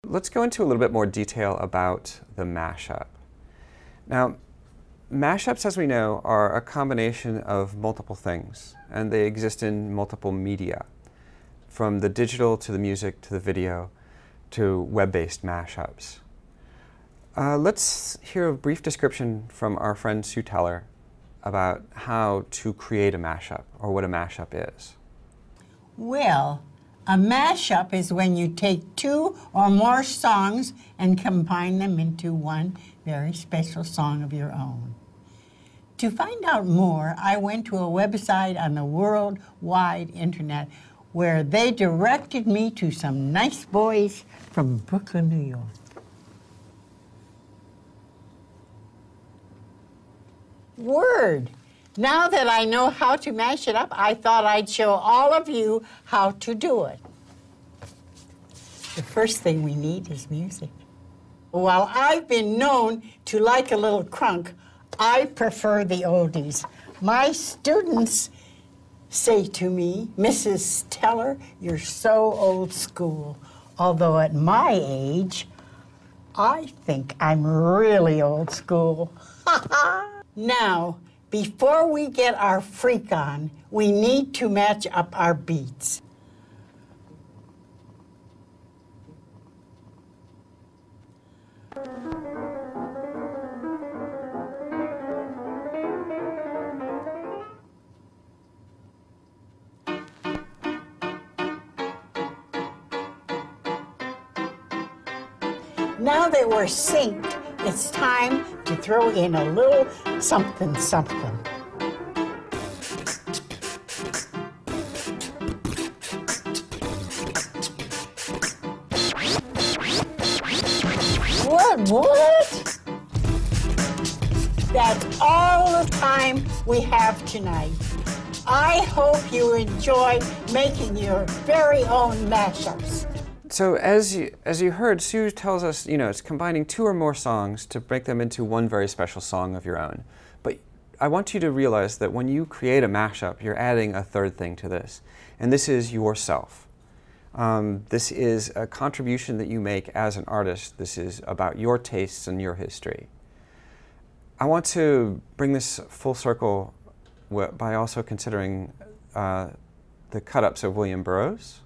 Let's go into a little bit more detail about the mashup. Now, mashups, as we know, are a combination of multiple things, and they exist in multiple media, from the digital to the music to the video to web-based mashups. Let's hear a brief description from our friend Sue Teller about how to create a mashup, or what a mashup is. Well, a mashup is when you take two or more songs and combine them into one very special song of your own. To find out more, I went to a website on the World Wide Internet where they directed me to some nice boys from Brooklyn, New York. Word! Now that I know how to mash it up, I thought I'd show all of you how to do it. The first thing we need is music. While I've been known to like a little crunk, I prefer the oldies. My students say to me, "Mrs. Teller, you're so old school." Although at my age, I think I'm really old school. Now, before we get our freak on, we need to match up our beats. Now that we're synced, it's time to throw in a little something something. What? That's all the time we have tonight. I hope you enjoy making your very own mashups. So as you heard, Sue tells us, it's combining two or more songs to make them into one very special song of your own. But I want you to realize that when you create a mashup, you're adding a third thing to this, and this is yourself. This is a contribution that you make as an artist. This is about your tastes and your history. I want to bring this full circle by also considering the cut-ups of William Burroughs.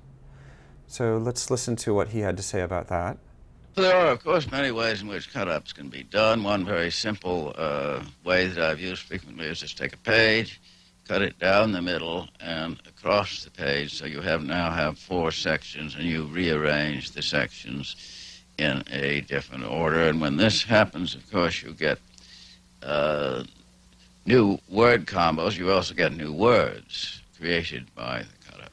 So let's listen to what he had to say about that. There are, of course, many ways in which cut-ups can be done. One very simple way that I've used frequently is just take a page, cut it down the middle and across the page, so you now have 4 sections, and you rearrange the sections in a different order. And when this happens, of course, you get new word combos. You also get new words created by the cut-up.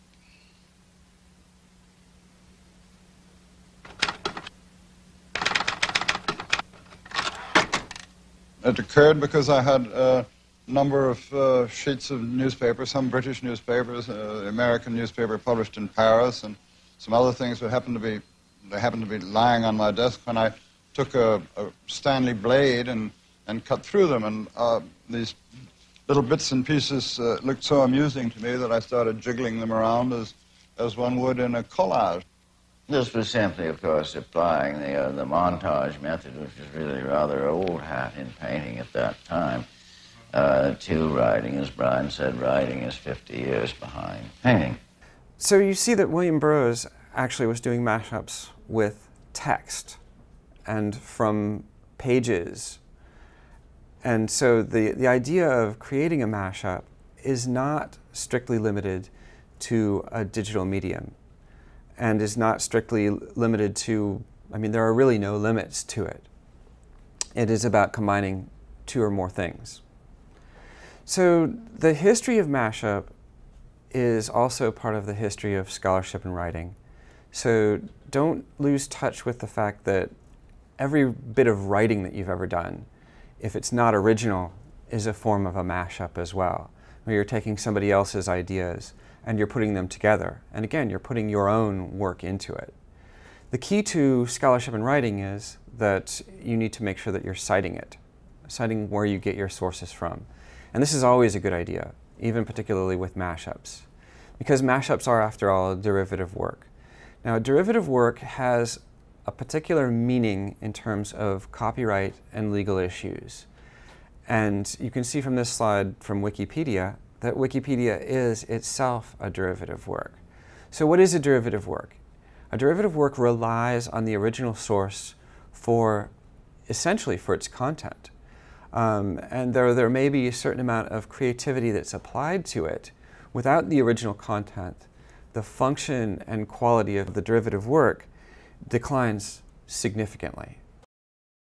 It occurred because I had a number of sheets of newspaper, some British newspapers, the American newspaper published in Paris, and some other things that happened to be lying on my desk when I took a Stanley blade and cut through them. And these little bits and pieces looked so amusing to me that I started jiggling them around as one would in a collage. This was simply, of course, applying the montage method, which is really rather old hat in painting at that time, to writing. As Brian said, writing is 50 years behind painting. So you see that William Burroughs actually was doing mashups with text and from pages. And so the idea of creating a mashup is not strictly limited to a digital medium, and is not strictly limited to, there are really no limits to it. It is about combining 2 or more things. So the history of mashup is also part of the history of scholarship and writing. So don't lose touch with the fact that every bit of writing that you've ever done, if it's not original, is a form of a mashup as well, where you're taking somebody else's ideas and you're putting them together. And again, you're putting your own work into it. The key to scholarship and writing is that you need to make sure that you're citing it, citing where you get your sources from. And this is always a good idea, even particularly with mashups, because mashups are, after all, a derivative work. Now, a derivative work has a particular meaning in terms of copyright and legal issues. And you can see from this slide from Wikipedia that Wikipedia is itself a derivative work. So what is a derivative work? A derivative work relies on the original source essentially for its content. And there may be a certain amount of creativity that's applied to it. Without the original content, the function and quality of the derivative work declines significantly.